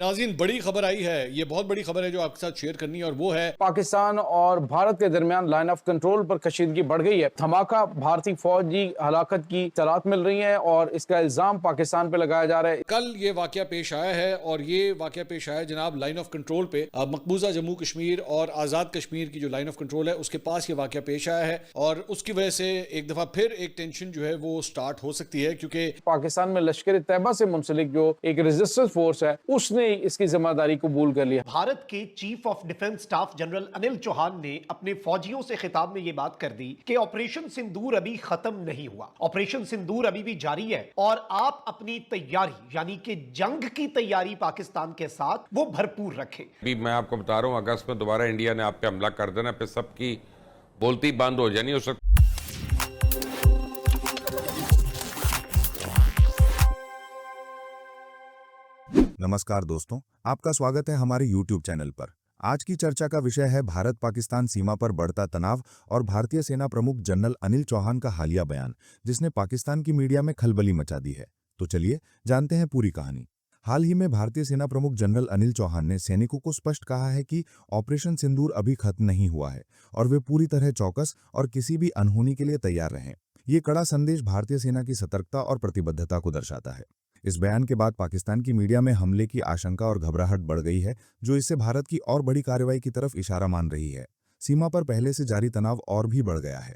नाज़रीन, बड़ी खबर आई है। ये बहुत बड़ी खबर है जो आपके साथ शेयर करनी है, और वो है पाकिस्तान और भारत के दरमियान लाइन ऑफ कंट्रोल पर कशीदगी बढ़ गई है। धमाका भारतीय फौजी हलाकत की इत्तलात मिल रही है और इसका इल्जाम पाकिस्तान पे लगाया जा रहा है। कल ये वाकया पेश आया है, और ये वाकया पेश आया जनाब लाइन ऑफ कंट्रोल पे, मकबूजा जम्मू कश्मीर और आज़ाद कश्मीर की जो लाइन ऑफ कंट्रोल है उसके पास ये वाकया पेश आया है, और उसकी वजह से एक दफ़ा फिर एक टेंशन जो है वो स्टार्ट हो सकती है, क्योंकि पाकिस्तान में लश्कर तैयबा से मुंसलिक जो एक रेजिस्टेंस फोर्स है उसने इसकी जिम्मेदारी कबूल कर लिया। भारत के chief of defence staff general Anil Chauhan ने अपने फौजियों से खिताब में यह बात कर दी कि ऑपरेशन सिंदूर अभी खत्म नहीं हुआ, ऑपरेशन सिंदूर अभी भी जारी है और आप अपनी तैयारी यानी कि जंग की तैयारी पाकिस्तान के साथ वो भरपूर रखें। अभी मैं आपको बता रहा हूँ, अगस्त में दोबारा इंडिया ने आप पे हमला कर देना, पे सबकी बोलती बंद हो जानी। उस नमस्कार दोस्तों, आपका स्वागत है हमारे YouTube चैनल पर। आज की चर्चा का विषय है भारत पाकिस्तान सीमा पर बढ़ता तनाव और भारतीय सेना प्रमुख जनरल अनिल चौहान का हालिया बयान, जिसने पाकिस्तान की मीडिया में खलबली मचा दी है। तो चलिए जानते हैं पूरी कहानी। हाल ही में भारतीय सेना प्रमुख जनरल अनिल चौहान ने सैनिकों को स्पष्ट कहा है कि ऑपरेशन सिंदूर अभी खत्म नहीं हुआ है और वे पूरी तरह चौकस और किसी भी अनहोनी के लिए तैयार रहें। ये कड़ा संदेश भारतीय सेना की सतर्कता और प्रतिबद्धता को दर्शाता है। इस बयान के बाद पाकिस्तान की मीडिया में हमले की आशंका और घबराहट बढ़ गई है, जो इससे भारत की और बड़ी कार्रवाई की तरफ इशारा मान रही है। सीमा पर पहले से जारी तनाव और भी बढ़ गया है।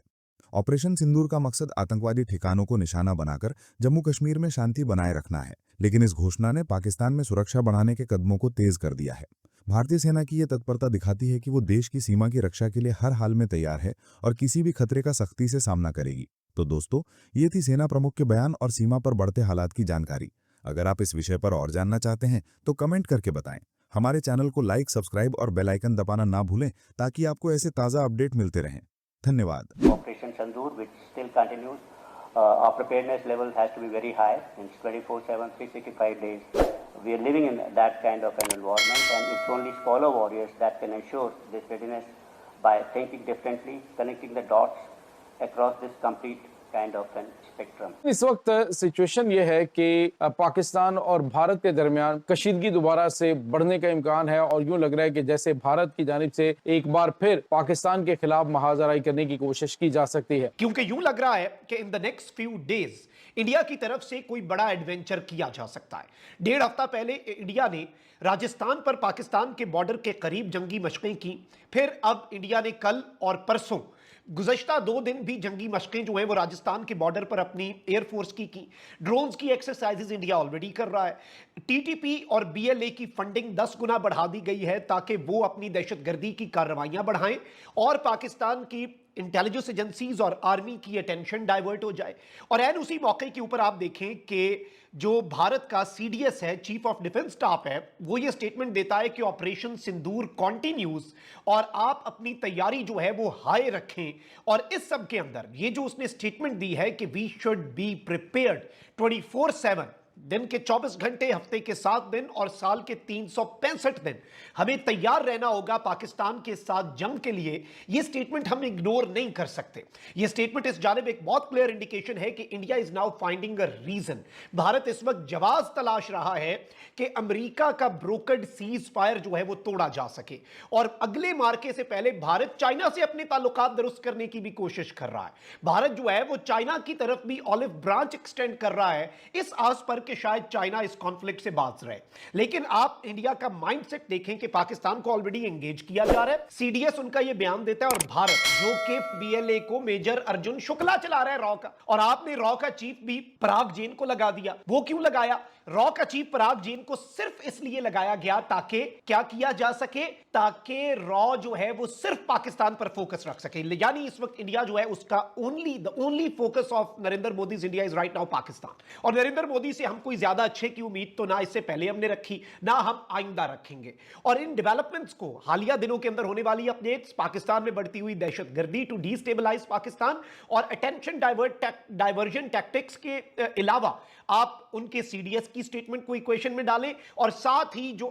ऑपरेशन सिंदूर का मकसद आतंकवादी ठिकानों को निशाना बनाकर जम्मू कश्मीर में शांति बनाए रखना है, लेकिन इस घोषणा ने पाकिस्तान में सुरक्षा बढ़ाने के कदमों को तेज कर दिया है। भारतीय सेना की यह तत्परता दिखाती है कि वो देश की सीमा की रक्षा के लिए हर हाल में तैयार है और किसी भी खतरे का सख्ती से सामना करेगी। तो दोस्तों, ये थी सेना प्रमुख के बयान और सीमा पर बढ़ते हालात की जानकारी। अगर आप इस विषय पर और जानना चाहते हैं तो कमेंट करके बताएं। हमारे चैनल को लाइक, सब्सक्राइब और बेल आइकन दबाना ना भूलें, ताकि आपको ऐसे ताज़ा अपडेट मिलते रहें। धन्यवाद। Operation Sindoor, which still continues. Our preparedness level has to be very high. It's 24/7, 365 days. We are living in that kind of an environment, and it's only scholar warriors that can ensure this readiness by thinking differently, connecting the dots across this complete kind of an spectrum. इस वक्त situation ये है कि पाकिस्तान और भारत के दरमियान कशीदगी दोबारा से बढ़ने का इम्कान है और यूं लग रहा है कि जैसे भारत की जानिब से एक बार फिर पाकिस्तान के खिलाफ महाजराई करने की कोशिश की जा सकती है, क्योंकि यूं लग रहा है कि in the next few days India की तरफ से कोई बड़ा एडवेंचर किया जा सकता है। 1.5 हफ्ता पहले इंडिया ने राजस्थान पर पाकिस्तान के बॉर्डर के करीब जंगी मशकें की, फिर अब इंडिया ने कल और परसों गुज़श्ता 2 दिन भी जंगी मशकें जो हैं वो राजस्थान के बॉर्डर पर अपनी एयरफोर्स की ड्रोन्स की एक्सरसाइजेज इंडिया ऑलरेडी कर रहा है। टीटीपी और बीएलए की फंडिंग 10 गुना बढ़ा दी गई है ताकि वो अपनी दहशतगर्दी की कार्रवाइयां बढ़ाएं और पाकिस्तान की इंटेलिजेंस एजेंसीज और आर्मी की अटेंशन डाइवर्ट हो जाए। और एन उसी मौके के ऊपर आप देखें कि जो भारत का सीडीएस है, चीफ ऑफ डिफेंस स्टाफ है, वो ये स्टेटमेंट देता है कि ऑपरेशन सिंदूर कॉन्टिन्यूज और आप अपनी तैयारी जो है वो हाई रखें। और इस सब के अंदर ये जो उसने स्टेटमेंट दी है कि वी शुड बी प्रिपेयर्ड 24/7, दिन के 24 घंटे, हफ्ते के 7 दिन और साल के 365 दिन हमें तैयार रहना होगा पाकिस्तान के साथ जंग के लिए। यह स्टेटमेंट हम इग्नोर नहीं कर सकते। यह स्टेटमेंट इस जानिब एक बहुत क्लियर इंडिकेशन है कि India is now finding a reason. Bharat इस वक्त जवाब तलाश रहा है कि अमेरिका का ब्रोकर्ड सीज फायर जो है वो तोड़ा जा सके, और अगले मार्के से पहले भारत चाइना से अपने ताल्लुकात दुरुस्त करने की भी कोशिश कर रहा है। भारत जो है वो चाइना की तरफ भी ऑलिव ब्रांच एक्सटेंड कर रहा है इस आस पर कि शायद चाइना इस कॉन्फ्लिक्ट से बाज रहे। लेकिन आप इंडिया का माइंडसेट देखें कि पाकिस्तान को ऑलरेडी एंगेज किया जा रहा है। सीडीएस उनका यह बयान देता है और भारत जो कि बीएलए को मेजर अर्जुन शुक्ला चला रहा है रॉ का, और आपने रॉ का चीफ भी पराग जैन को लगा दिया। वो क्यों लगाया? रॉ का चीफ पराग जैन को सिर्फ इसलिए लगाया गया ताकि क्या किया जा सके, ताकि रॉ जो है वो सिर्फ पाकिस्तान पर फोकस रख सके। यानी इस वक्त इंडिया जो है उसका only focus of Narendra Modi India is right now Pakistan. और नरेंद्र मोदी से हम कोई ज्यादा अच्छे की उम्मीद तो ना इससे पहले हमने रखी, ना हम आइंदा रखेंगे। और इन डेवलपमेंट्स को हालिया दिनों के अंदर होने वाली अपडेट्स, पाकिस्तान में बढ़ती हुई दहशतगर्दी टू डीस्टेबलाइज पाकिस्तान और अटेंशन डाइवर्जन टैक्टिक्स के अलावा आप उनके सीडीएस की स्टेटमेंट को इक्वेशन में डालें, और साथ ही जो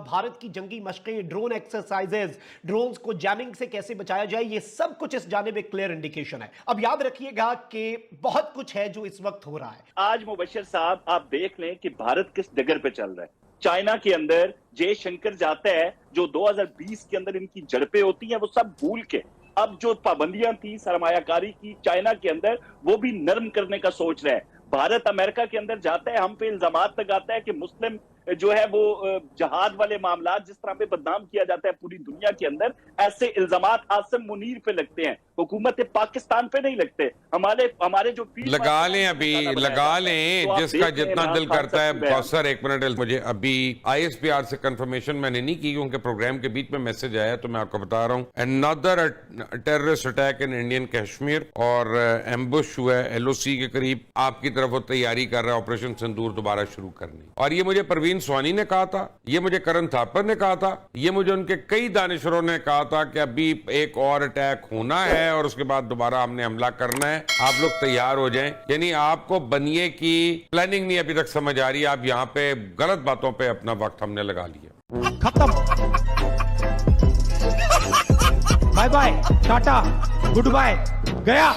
भारत की जंगी मशकें, ड्रोन एक्सरसाइजेज, ड्रोन्स को जैमिंग से कैसे बचाया जाए, ये सब कुछ इस जानिब एक क्लियर इंडिकेशन है। अब याद रखिएगा कि बहुत कुछ है जो इस वक्त हो रहा है। आज मुबश्शिर साहब आप देख लें कि भारत किस डगर पे चल रहा है। चाइना के अंदर जयशंकर जाता है, जो 2020 के अंदर इनकी झड़पें होती हैं, वो सब भूल के अब जो पाबंदियां थी सरमायाकारी की चाइना के अंदर, वो भी नरम करने का सोच रहा है। भारत अमेरिका के अंदर जाता है, हम पे इल्जामात लगाता है कि मुस्लिम जो है वो जहाद वाले मामला जिस तरह पे बदनाम किया जाता है पूरी दुनिया के अंदर, ऐसे इल्जामात आसिम मुनीर पे लगते हैं, हुकूमत पाकिस्तान पे नहीं लगते। हमारे जो लगा लें, अभी लगा लें, तो जिसका जितना दिल करता है। सर एक मिनट, मुझे अभी ISPR से कंफर्मेशन मैंने नहीं की, क्योंकि प्रोग्राम के बीच में मैसेज आया, तो मैं आपको बता रहा हूँ। Another terrorist attack in Indian Kashmir, और एम्बुश हुआ है LOC के करीब, आपकी तरफ वो तैयारी कर रहा है ऑपरेशन सिंदूर दोबारा शुरू करनी। और ये मुझे परवीन स्वानी ने कहा था, ये मुझे करण थापर ने कहा था, ये मुझे उनके कई दानिशरों ने कहा था कि अभी एक और अटैक होना है और उसके बाद दोबारा हमने हमला करना है, आप लोग तैयार हो जाएं। यानी आपको बनिए की प्लानिंग नहीं अभी तक समझ आ रही, आप यहाँ पे गलत बातों पे अपना वक्त हमने लगा लिया। खत्म, bye bye, tata, good bye, गया।